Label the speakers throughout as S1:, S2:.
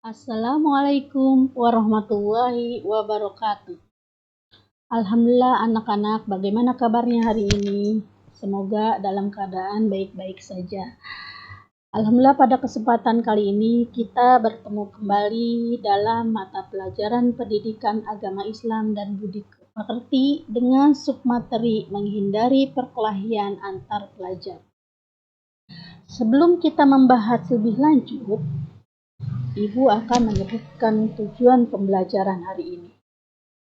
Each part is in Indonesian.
S1: Assalamualaikum warahmatullahi wabarakatuh. Alhamdulillah anak-anak, bagaimana kabarnya hari ini? Semoga dalam keadaan baik-baik saja. Alhamdulillah pada kesempatan kali ini kita bertemu kembali dalam mata pelajaran pendidikan agama Islam dan budi pekerti dengan submateri menghindari perkelahian antar pelajar. Sebelum kita membahas lebih lanjut, Ibu akan menyebutkan tujuan pembelajaran hari ini.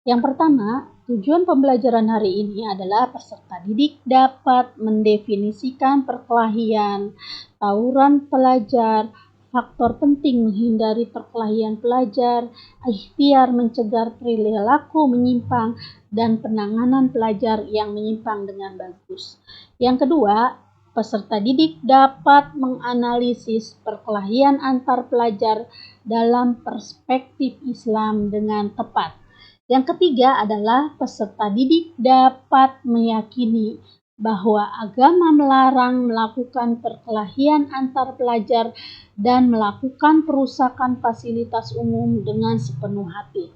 S1: Yang pertama, tujuan pembelajaran hari ini adalah peserta didik dapat mendefinisikan perkelahian, tawuran pelajar, faktor penting menghindari perkelahian pelajar, ikhtiar mencegah perilaku menyimpang, dan penanganan pelajar yang menyimpang dengan bagus. Yang kedua, peserta didik dapat menganalisis perkelahian antar pelajar dalam perspektif Islam dengan tepat. Yang ketiga adalah peserta didik dapat meyakini bahwa agama melarang melakukan perkelahian antar pelajar dan melakukan perusakan fasilitas umum dengan sepenuh hati.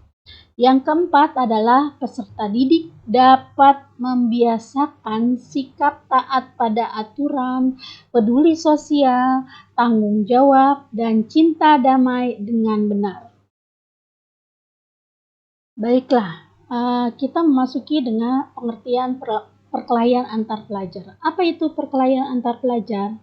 S1: Yang keempat adalah peserta didik dapat membiasakan sikap taat pada aturan, peduli sosial, tanggung jawab, dan cinta damai dengan benar. Baiklah, kita memasuki dengan pengertian perkelahian antar pelajar. Apa itu perkelahian antar pelajar?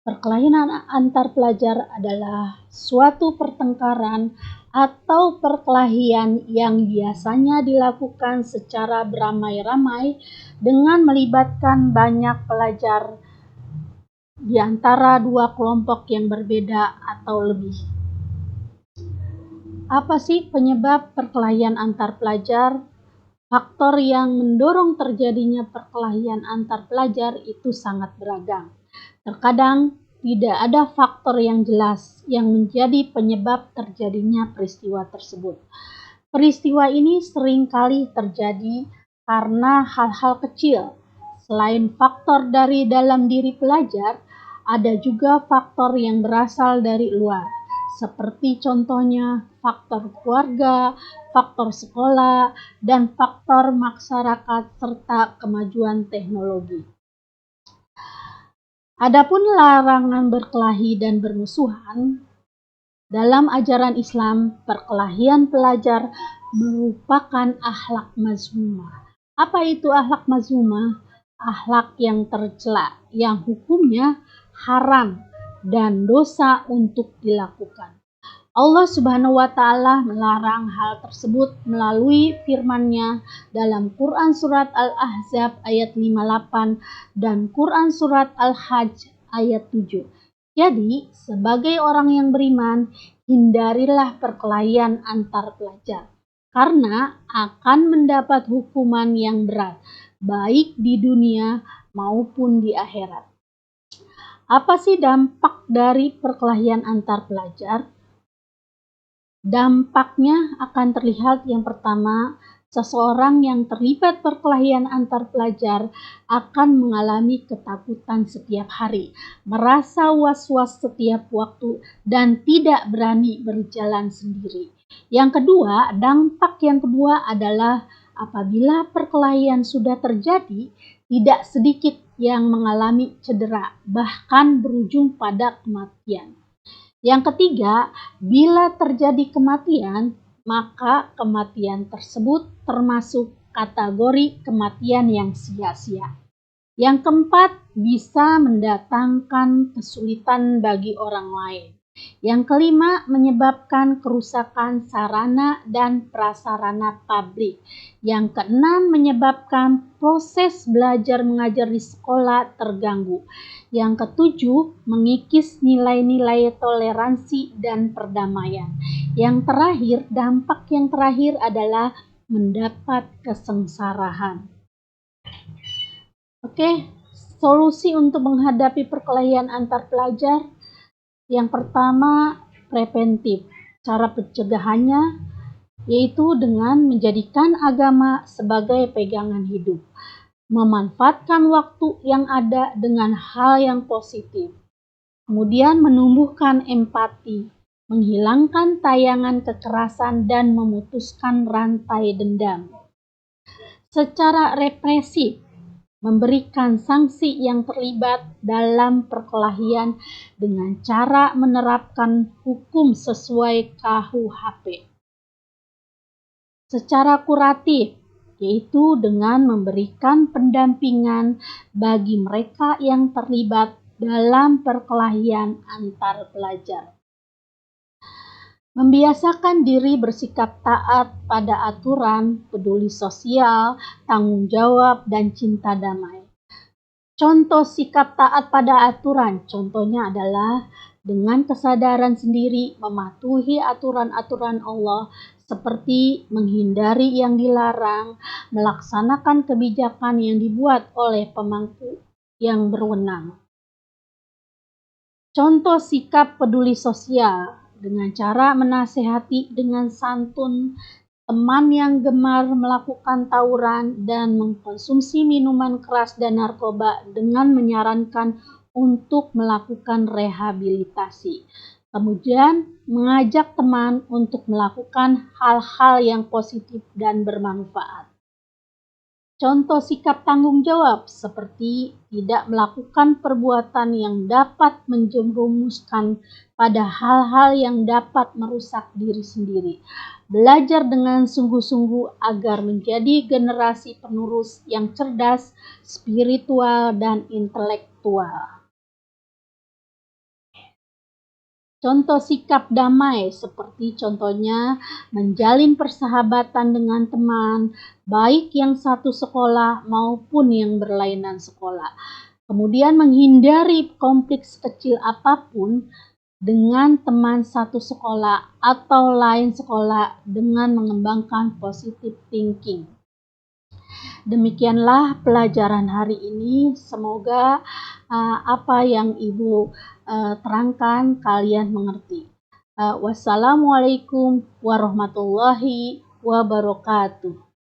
S1: Perkelahian antar pelajar adalah suatu pertengkaran atau perkelahian yang biasanya dilakukan secara beramai-ramai dengan melibatkan banyak pelajar di antara dua kelompok yang berbeda atau lebih. Apa sih penyebab perkelahian antar pelajar? Faktor yang mendorong terjadinya perkelahian antar pelajar itu sangat beragam. Terkadang tidak ada faktor yang jelas yang menjadi penyebab terjadinya peristiwa tersebut. Peristiwa ini seringkali terjadi karena hal-hal kecil. Selain faktor dari dalam diri pelajar, ada juga faktor yang berasal dari luar, seperti contohnya faktor keluarga, faktor sekolah, dan faktor masyarakat serta kemajuan teknologi. Adapun larangan berkelahi dan bermusuhan, dalam ajaran Islam, perkelahian pelajar merupakan akhlak mazmumah. Apa itu akhlak mazmumah? Akhlak yang tercela, yang hukumnya haram dan dosa untuk dilakukan. Allah Subhanahu wa Ta'ala melarang hal tersebut melalui firman-Nya dalam Quran Surat Al-Ahzab ayat 58 dan Quran Surat Al-Hajj ayat 7. Jadi, sebagai orang yang beriman, hindarilah perkelahian antar pelajar, karena akan mendapat hukuman yang berat, baik di dunia maupun di akhirat. Apa sih dampak dari perkelahian antar pelajar? Dampaknya akan terlihat yang pertama, seseorang yang terlibat perkelahian antar pelajar akan mengalami ketakutan setiap hari, merasa was-was setiap waktu, dan tidak berani berjalan sendiri. Yang kedua, dampak yang kedua adalah apabila perkelahian sudah terjadi, tidak sedikit yang mengalami cedera, bahkan berujung pada kematian. Yang ketiga, bila terjadi kematian, maka kematian tersebut termasuk kategori kematian yang sia-sia. Yang keempat, bisa mendatangkan kesulitan bagi orang lain. Yang kelima, menyebabkan kerusakan sarana dan prasarana pabrik. Yang keenam, menyebabkan proses belajar mengajar di sekolah terganggu. Yang ketujuh, mengikis nilai-nilai toleransi dan perdamaian. Yang terakhir, dampak yang terakhir adalah mendapat kesengsaraan. Oke, solusi untuk menghadapi perkelahian antar pelajar. Yang pertama, preventif. Cara pencegahannya yaitu dengan menjadikan agama sebagai pegangan hidup, memanfaatkan waktu yang ada dengan hal yang positif, kemudian menumbuhkan empati, menghilangkan tayangan kekerasan dan memutuskan rantai dendam. Secara represif, memberikan sanksi yang terlibat dalam perkelahian dengan cara menerapkan hukum sesuai KUHP. Secara kuratif, yaitu dengan memberikan pendampingan bagi mereka yang terlibat dalam perkelahian antar pelajar. Membiasakan diri bersikap taat pada aturan, peduli sosial, tanggung jawab, dan cinta damai. Contoh sikap taat pada aturan, contohnya adalah dengan kesadaran sendiri mematuhi aturan-aturan Allah seperti menghindari yang dilarang, melaksanakan kebijakan yang dibuat oleh pemangku yang berwenang. Contoh sikap peduli sosial dengan cara menasehati dengan santun teman yang gemar melakukan tawuran dan mengkonsumsi minuman keras dan narkoba dengan menyarankan untuk melakukan rehabilitasi. Kemudian mengajak teman untuk melakukan hal-hal yang positif dan bermanfaat. Contoh sikap tanggung jawab seperti tidak melakukan perbuatan yang dapat menjerumuskan pada hal-hal yang dapat merusak diri sendiri. Belajar dengan sungguh-sungguh agar menjadi generasi penerus yang cerdas, spiritual, dan intelektual. Contoh sikap damai seperti contohnya menjalin persahabatan dengan teman, baik yang satu sekolah maupun yang berlainan sekolah. Kemudian menghindari konflik sekecil apapun dengan teman satu sekolah atau lain sekolah dengan mengembangkan positive thinking. Demikianlah pelajaran hari ini. Semoga apa yang Ibu terangkan kalian mengerti. Wassalamualaikum warahmatullahi wabarakatuh.